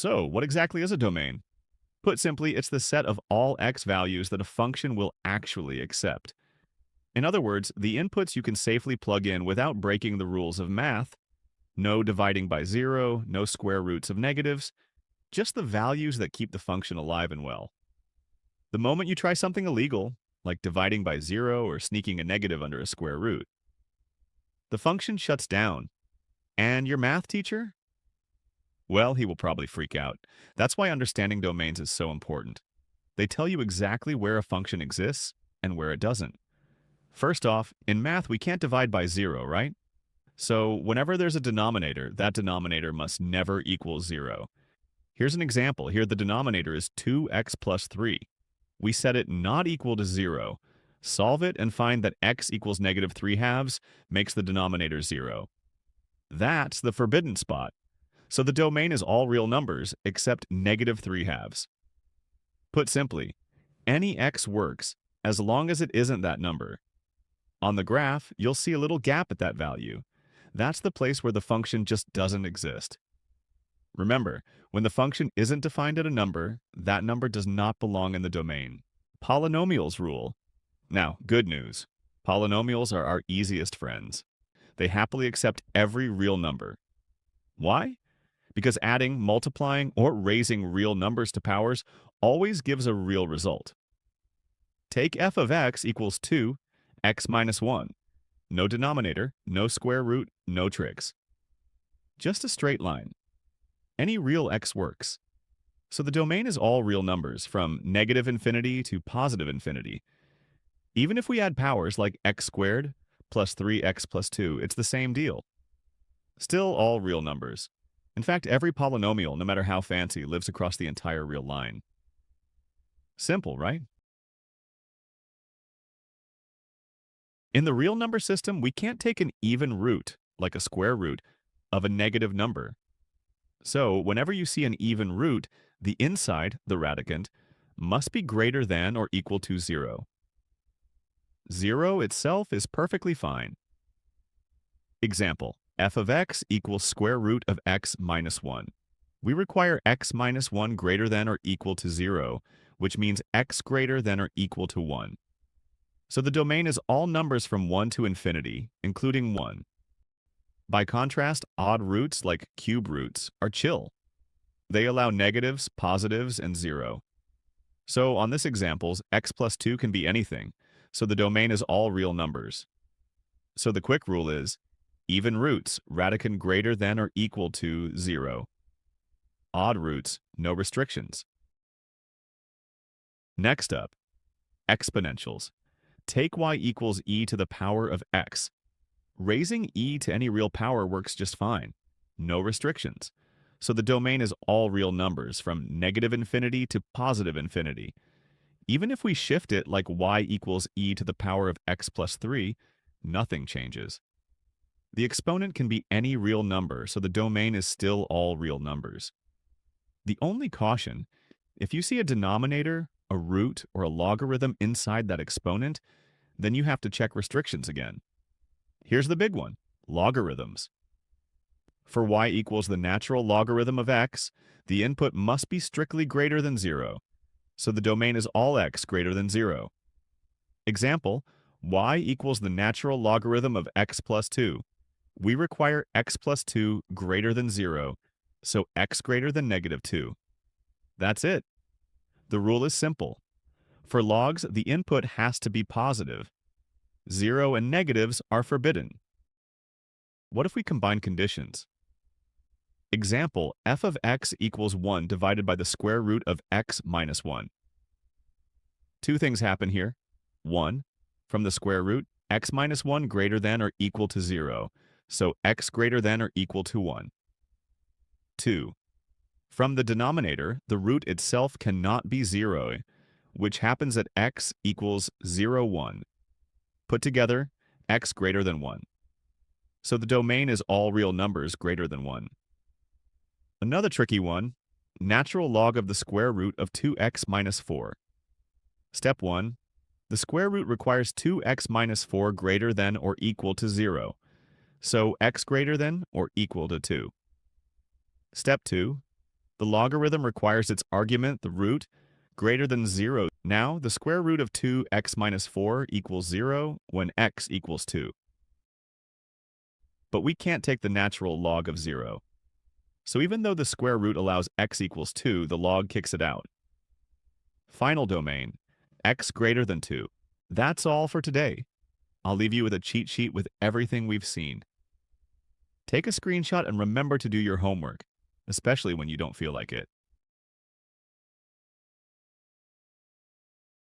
So, what exactly is a domain? Put simply, it's the set of all x values that a function will actually accept. In other words, the inputs you can safely plug in without breaking the rules of math. No dividing by zero, no square roots of negatives, just the values that keep the function alive and well. The moment you try something illegal, like dividing by zero or sneaking a negative under a square root, the function shuts down. And your math teacher? Well, he will probably freak out. That's why understanding domains is so important. They tell you exactly where a function exists and where it doesn't. First off, in math, we can't divide by zero, right? So whenever there's a denominator, that denominator must never equal zero. Here's an example. Here the denominator is 2x plus 3. We set it not equal to 0. Solve it and find that x equals negative 3 halves makes the denominator 0. That's the forbidden spot. So the domain is all real numbers except negative 3 halves. Put simply, any x works as long as it isn't that number. On the graph, you'll see a little gap at that value. That's the place where the function just doesn't exist. Remember, when the function isn't defined at a number, that number does not belong in the domain. Polynomials rule. Now, good news. Polynomials are our easiest friends. They happily accept every real number. Why? Because adding, multiplying, or raising real numbers to powers always gives a real result. Take f of x equals 2, x minus 1. No denominator, no square root, no tricks. Just a straight line. Any real x works. So the domain is all real numbers, from negative infinity to positive infinity. Even if we add powers like x squared plus 3x plus 2, it's the same deal. Still all real numbers. In fact, every polynomial, no matter how fancy, lives across the entire real line. Simple, right? In the real number system, we can't take an even root, like a square root, of a negative number. So, whenever you see an even root, the inside, the radicand, must be greater than or equal to 0. 0 itself is perfectly fine. Example, f of x equals square root of x minus 1. We require x minus 1 greater than or equal to 0, which means x greater than or equal to 1. So the domain is all numbers from 1 to infinity, including 1. By contrast, odd roots like cube roots are chill. They allow negatives, positives, and 0. So on this example, x plus 2 can be anything, so the domain is all real numbers. So the quick rule is, even roots, radicand greater than or equal to 0. Odd roots, no restrictions. Next up, exponentials. Take y equals e to the power of x. Raising e to any real power works just fine. No restrictions. So the domain is all real numbers, from negative infinity to positive infinity. Even if we shift it like y equals e to the power of x plus 3, nothing changes. The exponent can be any real number, so the domain is still all real numbers. The only caution, if you see a denominator, a root, or a logarithm inside that exponent, then you have to check restrictions again. Here's the big one, logarithms. For y equals the natural logarithm of x, the input must be strictly greater than 0, so the domain is all x greater than 0. Example, y equals the natural logarithm of x plus 2. We require x plus 2 greater than 0, so x greater than negative 2. That's it. The rule is simple. For logs, the input has to be positive. 0 and negatives are forbidden. What if we combine conditions? Example, f of x equals 1 divided by the square root of x minus 1. Two things happen here. 1, from the square root, x minus 1 greater than or equal to 0, so x greater than or equal to 1. 2, from the denominator, the root itself cannot be 0, which happens at x equals 0, 1. Put together, x greater than 1. So the domain is all real numbers greater than 1. Another tricky one, natural log of the square root of 2x minus 4. Step 1. The square root requires 2x minus 4 greater than or equal to 0, so x greater than or equal to 2. Step 2. The logarithm requires its argument, the root, greater than 0. Now, the square root of 2x minus 4 equals 0 when x equals 2. But we can't take the natural log of 0. So even though the square root allows x equals 2, the log kicks it out. Final domain, x greater than 2. That's all for today. I'll leave you with a cheat sheet with everything we've seen. Take a screenshot and remember to do your homework, especially when you don't feel like it.